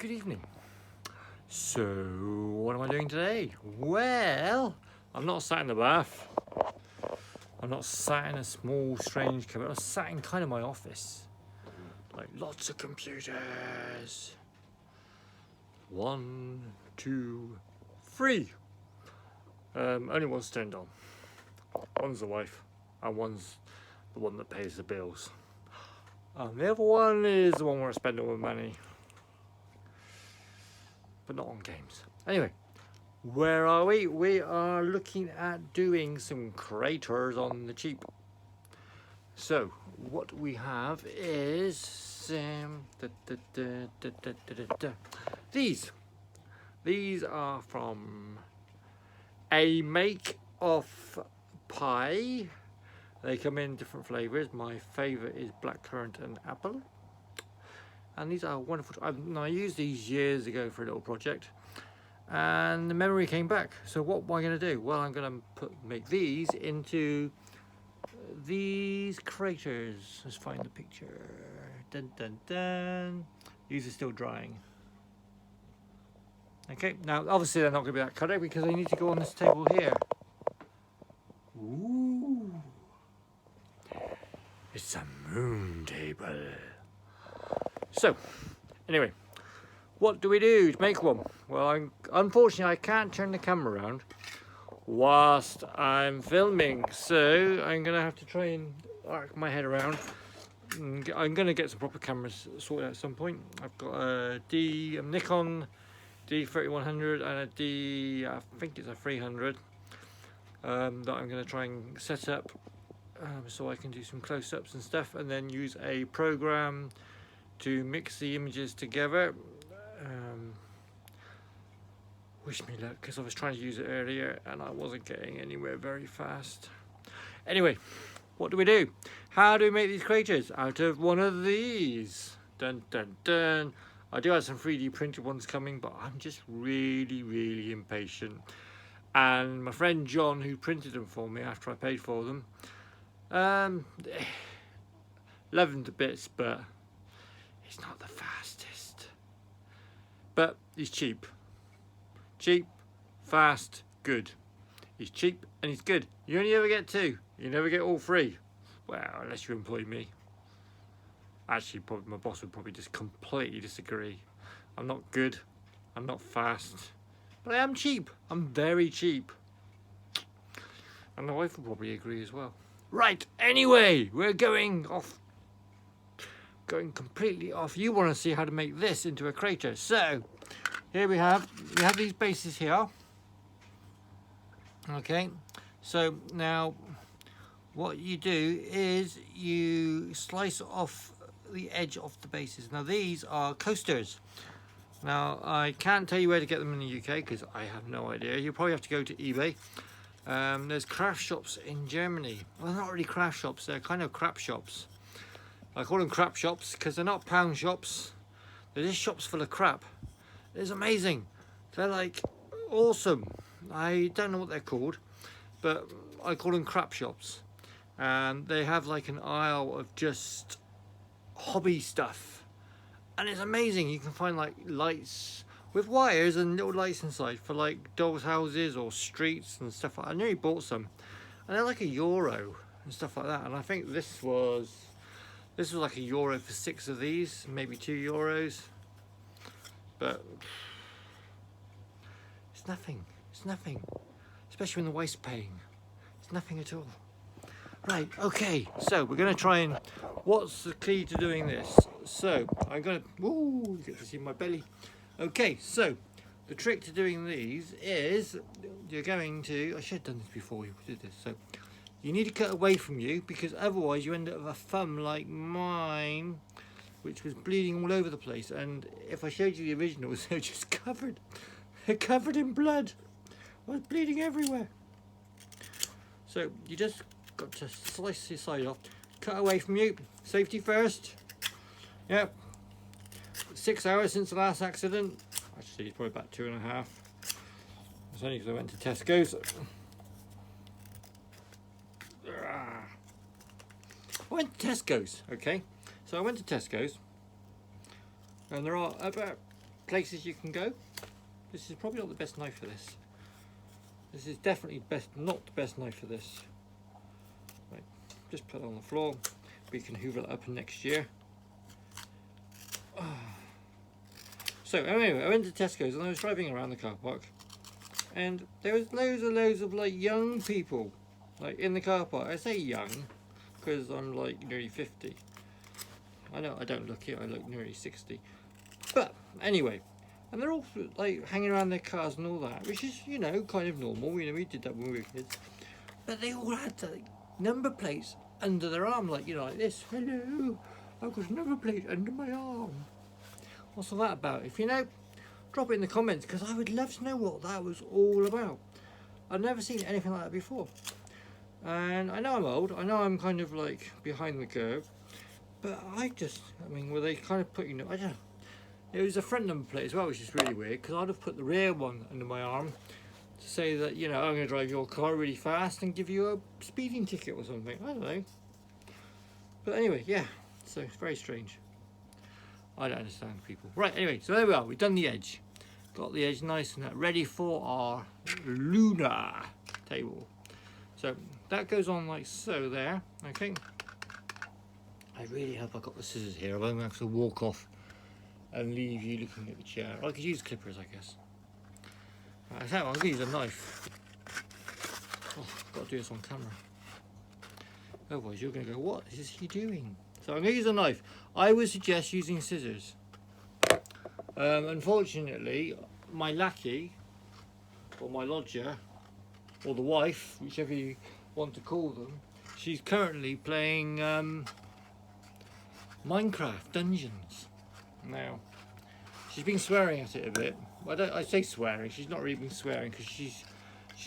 Good evening. So, what am I doing today? Well, I'm not sat in the bath. I'm not sat in a small, strange cupboard. I'm sat in kind of my office. Like lots of computers. 1, 2, 3. Only one's turned on. One's the wife, and one's the one that pays the bills. The other one is the one where I spend all my money. But not on games. Anyway, where are we? We are looking at doing some craters on the cheap. So, what we have is these. These are from a make of pie. They come in different flavours. My favourite is blackcurrant and apple. And these are wonderful. I used these years ago for a little project, and the memory came back. So what am I going to do? Well, I'm going to make these into these craters. Let's find the picture. Dun dun dun. These are still drying. Okay, now obviously they're not going to be that colour because they need to go on this table here. Ooh, it's a moon table. So, anyway, what do we do to make one? Well, unfortunately I can't turn the camera around whilst I'm filming, so I'm going to have to try and arc my head around. I'm going to get some proper cameras sorted out at some point. I've got a Nikon D3100 and I think it's a 300 that I'm going to try and set up so I can do some close-ups and stuff, and then use a program to mix the images together. Wish me luck, because I was trying to use it earlier and I wasn't getting anywhere very fast. Anyway, what do we do? How do we make these craters out of one of these? Dun dun dun. I do have some 3D printed ones coming, but I'm just really impatient. And my friend John, who printed them for me after I paid for them, love them to bits, but he's not the fastest. But he's cheap. Cheap, fast, good. He's cheap and he's good. You only ever get two. You never get all three. Well, unless you employ me. Actually, probably my boss would probably just completely disagree. I'm not good. I'm not fast. But I am cheap. I'm very cheap. And the wife would probably agree as well. Right, anyway, we're going off. Going completely off. You want to see how to make this into a crater. So, here we have these bases here. Okay, so now what you do is you slice off the edge of the bases. Now these are coasters. Now I can't tell you where to get them in the UK because I have no idea. You probably have to go to eBay. There's craft shops in Germany. Well, not really craft shops, they're kind of crap shops. I call them crap shops because they're not pound shops. They're just shops full of crap. It's amazing. They're like awesome. I don't know what they're called, but I call them crap shops. And they have like an aisle of just hobby stuff. And it's amazing. You can find like lights with wires and little lights inside for like dolls' houses or streets and stuff like that. I nearly bought some. And they're like €1 and stuff like that. And I think this was like €1 for 6 of these, maybe €2. But it's nothing. It's nothing. Especially when the wife's paying. It's nothing at all. Right, okay, so we're going to try and... What's the key to doing this? So, I'm going to... Ooh, you get to see my belly. Okay, so, the trick to doing these is... You're going to... I should have done this before we did this. So, you need to cut away from you, because otherwise you end up with a thumb like mine, which was bleeding all over the place. And if I showed you the originals, they're just covered. They're covered in blood. I was bleeding everywhere. So, you just... got to slice the side off, cut away from you, safety first. Yep, 6 hours since the last accident. Actually it's probably about 2.5. It's only because I went to Tesco's. I went to Tesco's, okay, so I went to Tesco's and there are about places you can go. This is probably not the best knife for this. This is definitely not the best knife for this. Right, just put it on the floor. We can hoover it up next year. So anyway, I went to Tesco's and I was driving around the car park, and there was loads of like young people, like in the car park. I say young because I'm like nearly 50. I know I don't look it. I look nearly 60. But anyway, and they're all like hanging around their cars and all that, which is, you know, kind of normal. You know, we did that when we were kids. But they all had like number plates under their arm, like, you know, like this. Hello, I've got a number plate under my arm. What's all that about? If you know, drop it in the comments, because I would love to know what that was all about. I've never seen anything like that before. And I know I'm old, I know I'm kind of like behind the curve, but I mean, were they kind of putting, I don't know. It was a front number plate as well, which is really weird, because I'd have put the rear one under my arm to say that, you know, I'm going to drive your car really fast and give you a speeding ticket or something. I don't know. But anyway, yeah, so it's very strange. I don't understand people. Right, anyway, so there we are. We've done the edge. Got the edge nice and ready for our lunar table. So that goes on like so there, okay. I really hope I got the scissors here. I'm going to have to walk off and leave you looking at the chair. I could use clippers, I guess. Right, so I'm going to use a knife. Oh, I've got to do this on camera. Otherwise you're going to go, what is he doing? So I'm going to use a knife. I would suggest using scissors. Unfortunately, my lackey, or my lodger, or the wife, whichever you want to call them, she's currently playing Minecraft Dungeons. Now, she's been swearing at it a bit. I say swearing, she's not really been swearing, because she's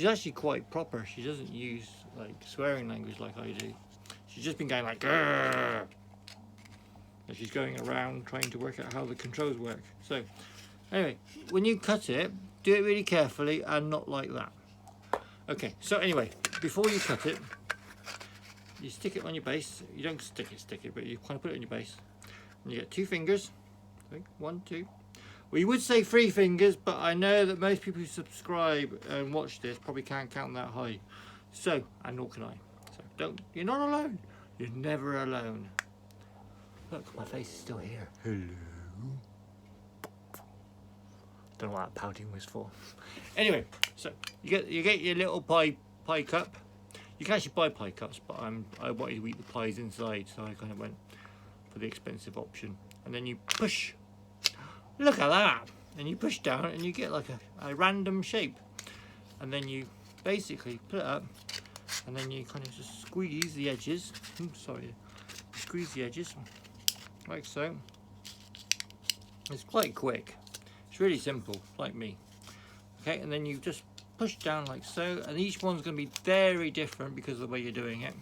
actually quite proper. She doesn't use like swearing language like I do. She's just been going like, grrr. And she's going around trying to work out how the controls work. So, anyway, when you cut it, do it really carefully and not like that. Okay, so anyway, before you cut it, you stick it on your base. You don't stick it, but you kind of put it on your base. And you get 2 fingers. 1, 2. Well, you would say 3 fingers, but I know that most people who subscribe and watch this probably can't count that high. So, and nor can I. So, you're not alone. You're never alone. Look, my face is still here. Hello. Don't know what that pouting was for. Anyway, so you get your little pie cup. You can actually buy pie cups, but I wanted to eat the pies inside, so I kind of went for the expensive option. And then you push. Look at that! And you push down, and you get like a random shape. And then you basically put it up, and then you kind of just squeeze the edges. Squeeze the edges. Like so. It's quite quick. It's really simple, like me. Okay, and then you just push down like so, and each one's going to be very different because of the way you're doing it.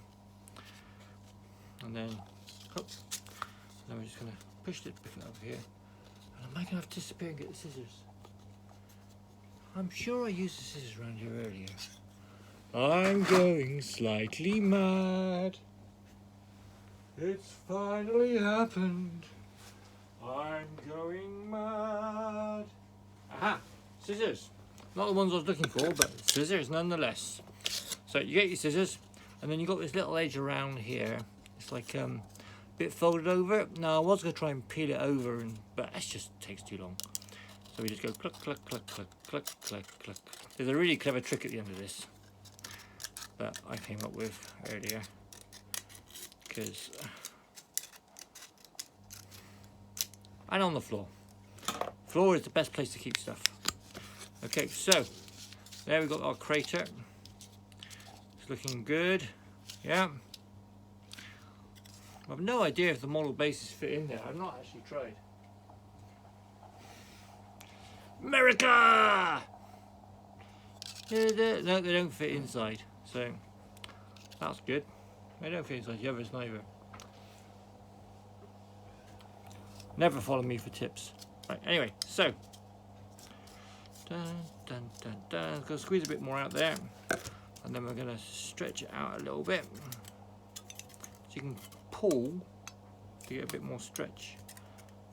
And then, then we're just going to push it up here. And am I going to have to disappear and get the scissors? I'm sure I used the scissors around here earlier. I'm going slightly mad. It's finally happened. I'm going mad. Aha! Scissors. Not the ones I was looking for, but scissors nonetheless. So you get your scissors, and then you got this little edge around here. It's like a bit folded over. Now I was going to try and peel it over, but it just takes too long. So we just go cluck, cluck, cluck, cluck, cluck, cluck, cluck. There's a really clever trick at the end of this that I came up with earlier. Because and on the floor. Floor is the best place to keep stuff. Okay, so there we've got our crater. It's looking good. Yeah. I have no idea if the model bases fit in there. I've not actually tried. America! No, they don't fit inside. So that's good. They don't fit inside the others neither. Never follow me for tips. Right, anyway, so gonna squeeze a bit more out there, and then we're gonna stretch it out a little bit so you can pull to get a bit more stretch.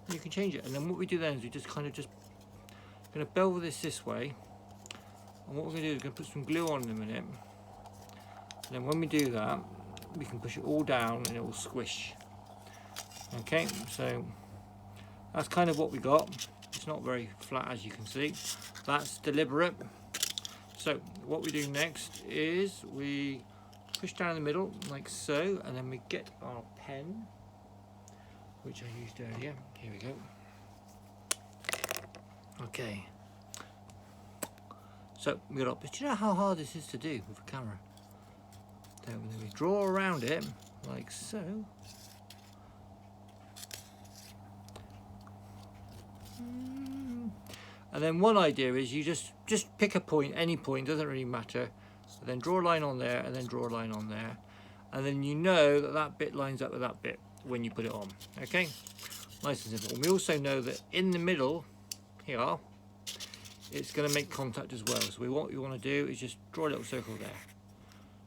And you can change it, and then what we do then is we just kind of just going to bevel this way, and what we're going to do is going to put some glue on in a minute, and then when we do that we can push it all down and it will squish. Okay, so that's kind of what we got. It's not very flat, as you can see. That's deliberate. So what we do next is we push down the middle like so, and then we get our pen, which I used earlier. Here we go. Okay, so we got up, but you know how hard this is to do with a camera? Then we draw around it like so. And then one idea is you just pick a point, any point, doesn't really matter. So then draw a line on there, and then draw a line on there, and then you know that that bit lines up with that bit when you put it on. Okay, nice and simple. And we also know that in the middle here, it's going to make contact as well. So what we want to do is just draw a little circle there.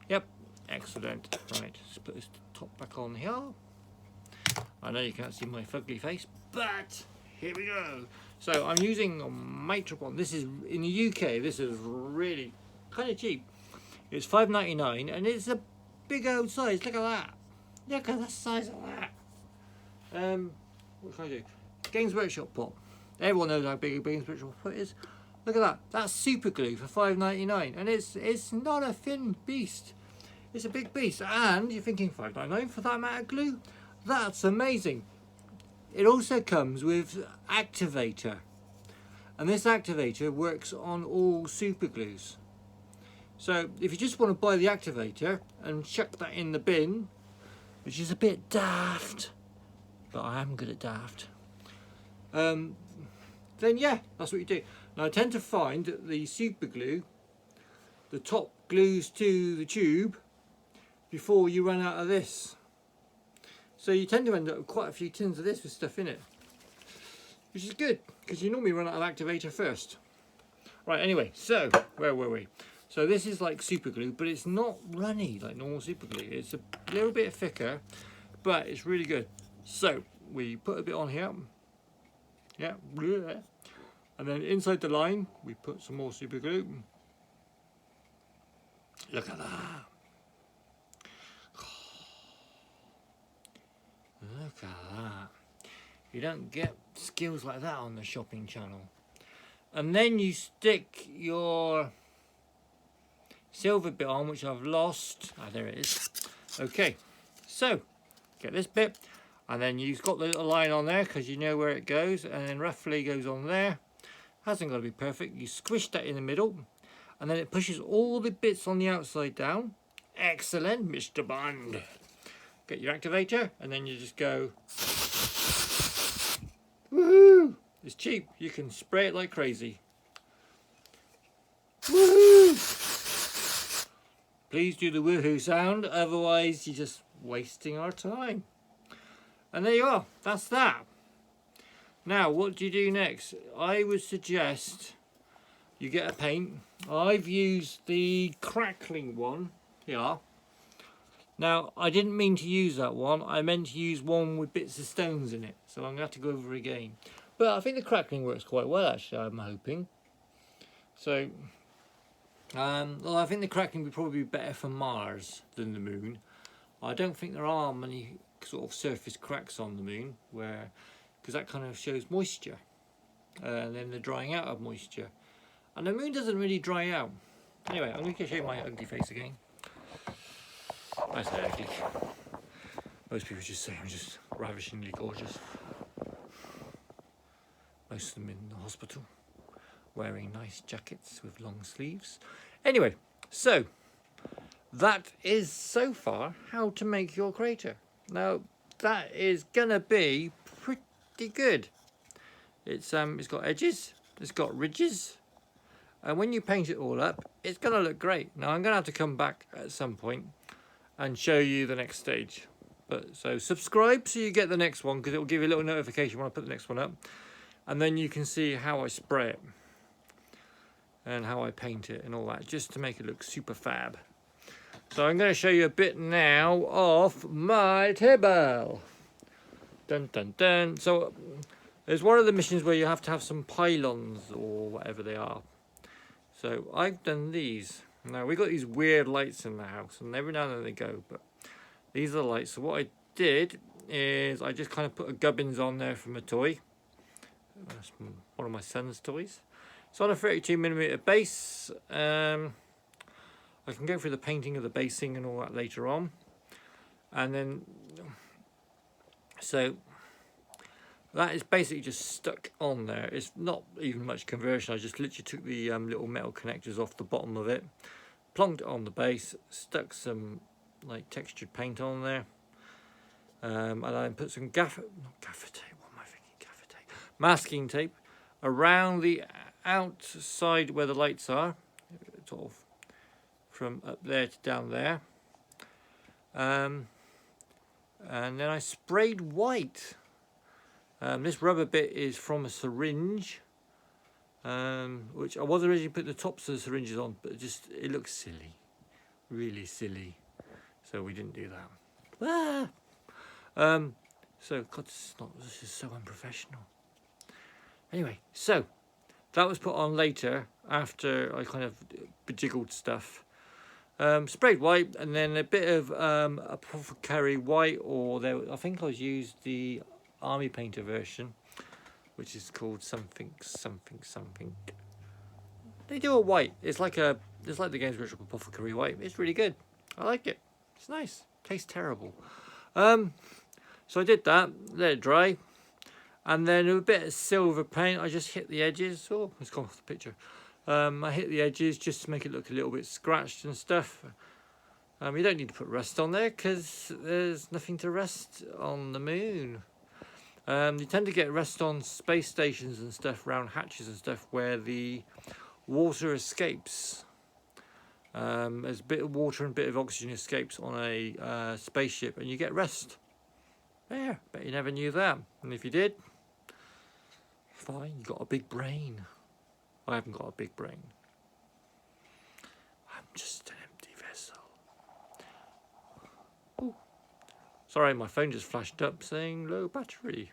Yep, excellent. Right, let's put this top back on here. I know you can't see my fugly face, but here we go. So I'm using a Mitrapon. This is, in the UK, this is really kind of cheap. It's $5.99 and it's a big old size. Look at that. Look at the size of that. What can I do? Games Workshop pot. Everyone knows how big a Games Workshop pot is. Look at that. That's super glue for $5.99, and it's not a thin beast. It's a big beast. And you're thinking $5.99 for that amount of glue? That's amazing. It also comes with activator, and this activator works on all super glues. So if you just want to buy the activator and chuck that in the bin, which is a bit daft, but I am good at daft, then yeah, that's what you do. Now I tend to find that the super glue, the top glues to the tube before you run out of this. So you tend to end up with quite a few tins of this with stuff in it, which is good because you normally run out of activator first. Right, anyway, so where were we? So this is like super glue, but it's not runny like normal super glue. It's a little bit thicker, but it's really good. So we put a bit on here, yeah, and then inside the line we put some more super glue. Look at that. Look at that. You don't get skills like that on the shopping channel. And then you stick your silver bit on, which I've lost. Ah, there it is. Okay, so get this bit, and then you've got the little line on there because you know where it goes, and then roughly goes on there. Hasn't got to be perfect. You squish that in the middle, and then it pushes all the bits on the outside down. Excellent, Mr. Bond. Get your activator, and then you just go, woohoo! It's cheap. You can spray it like crazy. Woohoo! Please do the woohoo sound, otherwise you're just wasting our time. And there you are. That's that. Now, what do you do next? I would suggest you get a paint. I've used the crackling one here. Now, I didn't mean to use that one. I meant to use one with bits of stones in it. So I'm going to have to go over again. But I think the crackling works quite well, actually, I'm hoping. So, well, I think the crackling would probably be better for Mars than the moon. I don't think there are many sort of surface cracks on the moon, because that kind of shows moisture. And then the drying out of moisture. And the moon doesn't really dry out. Anyway, I'm going to show you my ugly face again. I say ugly. Most people just say I'm just ravishingly gorgeous. Most of them in the hospital, wearing nice jackets with long sleeves. Anyway, so that is so far how to make your crater. Now that is gonna be pretty good. It's got edges, it's got ridges, and when you paint it all up, it's gonna look great. Now I'm gonna have to come back at some point and show you the next stage. But so subscribe so you get the next one, because it will give you a little notification when I put the next one up, and then you can see how I spray it and how I paint it and all that, just to make it look super fab. So I'm going to show you a bit now of my table. Dun dun dun. So There's one of the missions where you have to have some pylons or whatever they are. So I've done these. Now we got these weird lights in the house, and every now and then they go, but these are the lights. So what I did is I just kind of put a gubbins on there from a toy. That's one of my son's toys. It's on a 32mm base. I can go through the painting of the basing and all that later on. And then, so that is basically just stuck on there. It's not even much conversion. I just literally took the little metal connectors off the bottom of it, plonked it on the base, stuck some like textured paint on there, and I then put some gaffer tape. What am I thinking? Gaffer tape, masking tape around the outside where the lights are, sort of from up there to down there. And then I sprayed white. This rubber bit is from a syringe, which I was originally putting the tops of the syringes on, but it looks silly, really silly, so we didn't do that. So God, this is so unprofessional. Anyway, so that was put on later after I kind of bejiggled stuff. Sprayed white, and then a bit of apothecary white, or I think I used the army painter version, which is called something. They do a white. It's like the Games Workshop apothecary white. It's really good. I like it. It's nice. Tastes terrible. So I did that. Let it dry, and then a bit of silver paint. I just hit the edges. Oh, it's gone off the picture. I hit the edges just to make it look a little bit scratched and stuff. You don't need to put rust on there because there's nothing to rust on the moon. You tend to get rust on space stations and stuff, around hatches and stuff, where the water escapes. There's a bit of water and a bit of oxygen escapes on a spaceship, and you get rust. There, bet you never knew that. And if you did, fine, you got a big brain. I haven't got a big brain. I'm just an empty vessel. Ooh. Sorry, my phone just flashed up saying low battery.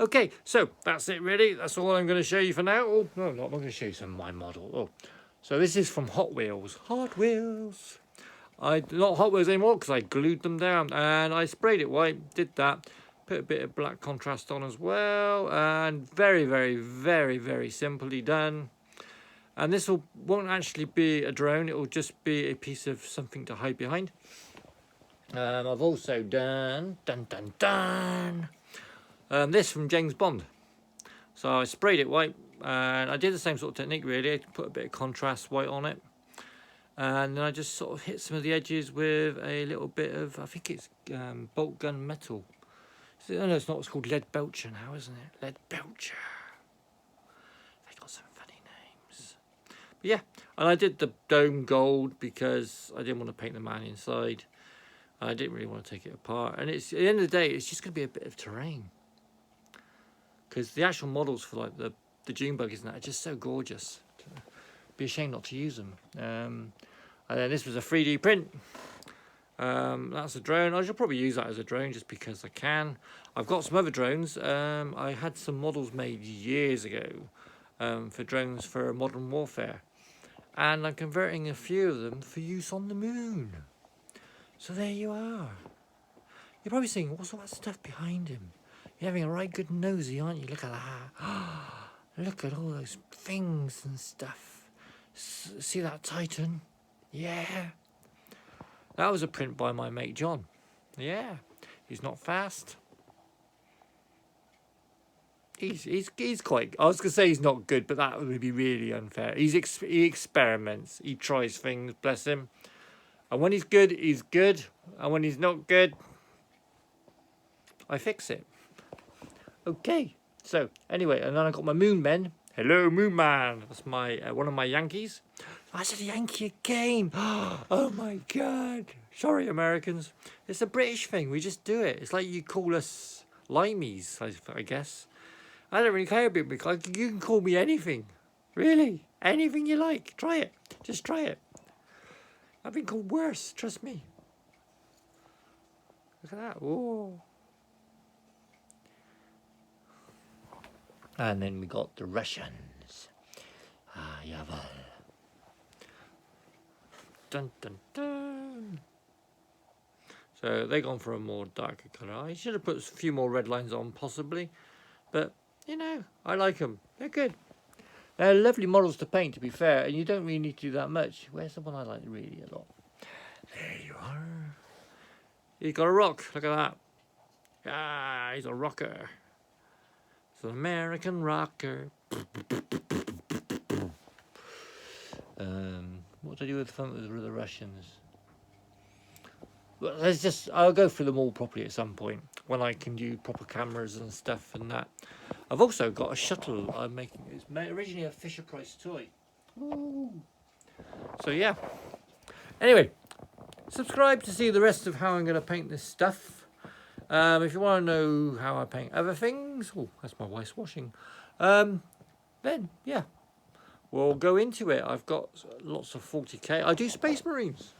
Okay, so that's it really. That's all I'm going to show you for now. Oh, no, I'm not. I'm going to show you some of my model. Oh, so this is from Hot Wheels. Hot Wheels. Not Hot Wheels anymore because I glued them down and I sprayed it white. Did that. Put a bit of black contrast on as well, and very, very, very, very simply done. And this won't actually be a drone, it will just be a piece of something to hide behind. I've also done this from James Bond. So I sprayed it white, and I did the same sort of technique really. I put a bit of contrast white on it, and then I just sort of hit some of the edges with a little bit of, I think it's bolt gun metal. No, it's not. It's called Lead Belcher now, isn't it? Lead Belcher. They got some funny names. But yeah, and I did the dome gold because I didn't want to paint the man inside. I didn't really want to take it apart. And it's at the end of the day, it's just going to be a bit of terrain. Because the actual models for like the June buggies and that are just so gorgeous. It'd be a shame not to use them. And then this was a 3D print. That's a drone. I should probably use that as a drone just because I can. I've got some other drones. I had some models made years ago for drones for modern warfare, and I'm converting a few of them for use on the moon. So there you are. You're probably saying, what's all that stuff behind him? You're having a right good nosy, aren't you? Look at that. Look at all those things and stuff. See that Titan? Yeah. That was a print by my mate John. Yeah, he's not fast. He's quite. I was gonna say he's not good, but that would be really unfair. He experiments. He tries things. Bless him. And when he's good, he's good. And when he's not good, I fix it. Okay. So anyway, and then I got my Moon Men. Hello, Moon Man. That's my one of my Yankees. I said Yankee again. Oh my God. Sorry, Americans. It's a British thing. We just do it. It's like you call us limeys, I guess. I don't really care about it. You can call me anything. Really. Anything you like. Try it. Just try it. I've been called worse. Trust me. Look at that. Oh. And then we got the Russians. Ah, jawohl. Dun, dun, dun. So they've gone for a more darker colour. I should have put a few more red lines on, possibly. But, you know, I like them. They're good. They're lovely models to paint, to be fair. And you don't really need to do that much. Where's the one I like really a lot? There you are. He's got a rock. Look at that. Ah, he's a rocker. It's an American rocker. What do I do with the Russians? Well, I'll go through them all properly at some point when I can do proper cameras and stuff and that. I've also got a shuttle I'm making. It's originally a Fisher Price toy. Ooh. So yeah. Anyway, subscribe to see the rest of how I'm going to paint this stuff. If you want to know how I paint other things, oh, that's my wife's washing. Then yeah, we'll go into it. I've got lots of 40k. I do Space Marines.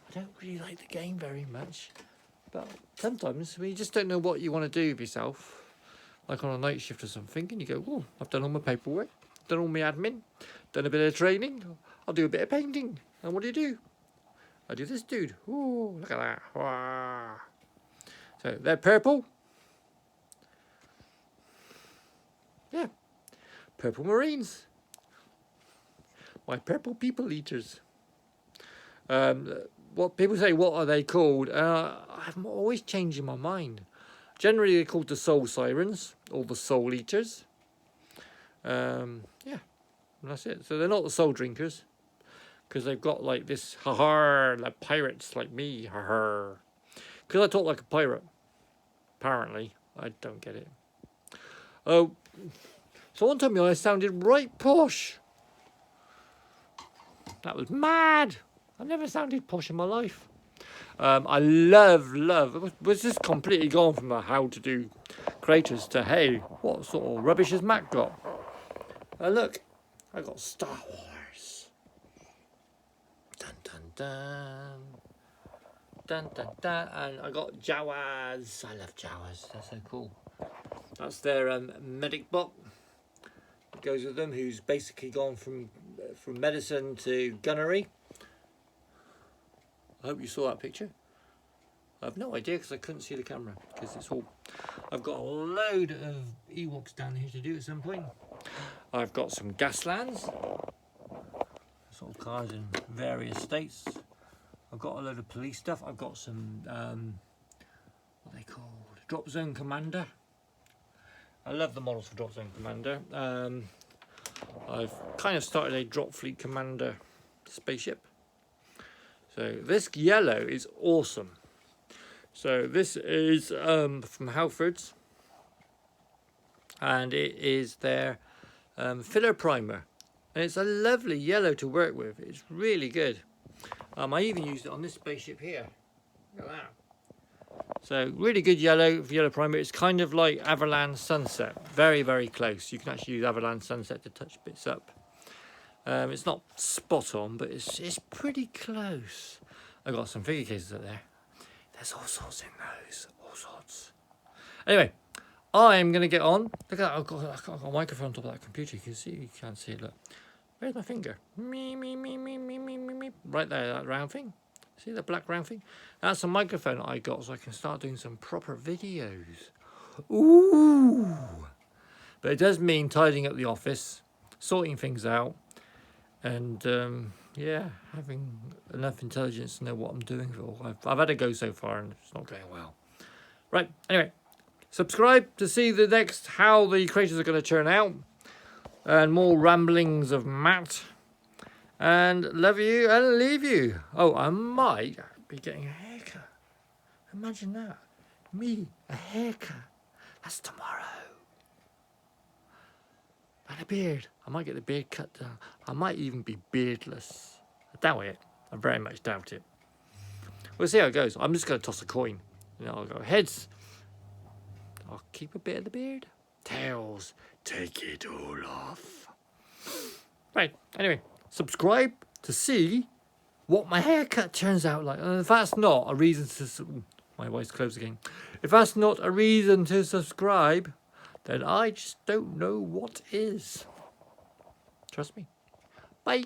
I don't really like the game very much, but sometimes you just don't know what you want to do with yourself, like on a night shift or something, and you go, oh, I've done all my paperwork, done all my admin, done a bit of training, I'll do a bit of painting. And what do? I do this, dude. Ooh, look at that. Wow. So they're purple. Yeah, purple Marines. My purple people eaters. What people say, what are they called? I'm always changing my mind. Generally, they're called the Soul Sirens or the Soul Eaters. Yeah, that's it. So they're not the Soul Drinkers because they've got like this, like pirates like me, because I talk like a pirate. Apparently, I don't get it. Oh, someone told me I sounded right posh. That was mad. I've never sounded posh in my life. I love, was just completely gone from a how to do creators to, hey, what sort of rubbish has Matt got? Look, I got Star Wars. Dun, dun, dun. Dun, dun, dun. And I got Jawas. I love Jawas, they're so cool. That's their medic bot. It goes with them, who's basically gone from medicine to gunnery. I hope you saw that picture. I have no idea because I couldn't see the camera because it's all. I've got a load of Ewoks down here to do at some point. I've got some gasslands, sort of cars in various states. I've got a load of police stuff. I've got some what are they called? Drop Zone Commander. I love the models for Drop Zone Commander. I've kind of started a Drop Fleet Commander spaceship. So this yellow is awesome. So this is from Halfords, and it is their filler primer, and it's a lovely yellow to work with. It's really good. I even used it on this spaceship here. Look at that. So really good yellow primer. It's kind of like Avalanche Sunset, very, very close. You can actually use Avalanche Sunset to touch bits up. It's not spot on, but it's pretty close. I've got some figure cases up there. There's all sorts in those, all sorts. Anyway, I'm going to get on. Look at that, I've got a microphone on top of that computer. You can see, you can't see it, look. Where's my finger? Me. Right there, that round thing. See the black round thing? That's a microphone I got so I can start doing some proper videos. Ooh! But it does mean tidying up the office, sorting things out, and yeah, having enough intelligence to know what I'm doing. I've had a go so far and it's not going well. Right, anyway, subscribe to see the next how the creators are going to turn out, and more ramblings of Matt. And love you and leave you. Oh, I might be getting a haircut. Imagine that. Me, a haircut. That's tomorrow. And a beard. I might get the beard cut down. I might even be beardless. I doubt it. I very much doubt it. We'll see how it goes. I'm just going to toss a coin. You know, I'll go heads. I'll keep a bit of the beard. Tails. Take it all off. Right. Anyway, subscribe to see what my haircut turns out like. And if that's not a reason to... My wife's closed again. If that's not a reason to subscribe, then I just don't know what is. Trust me. Bye.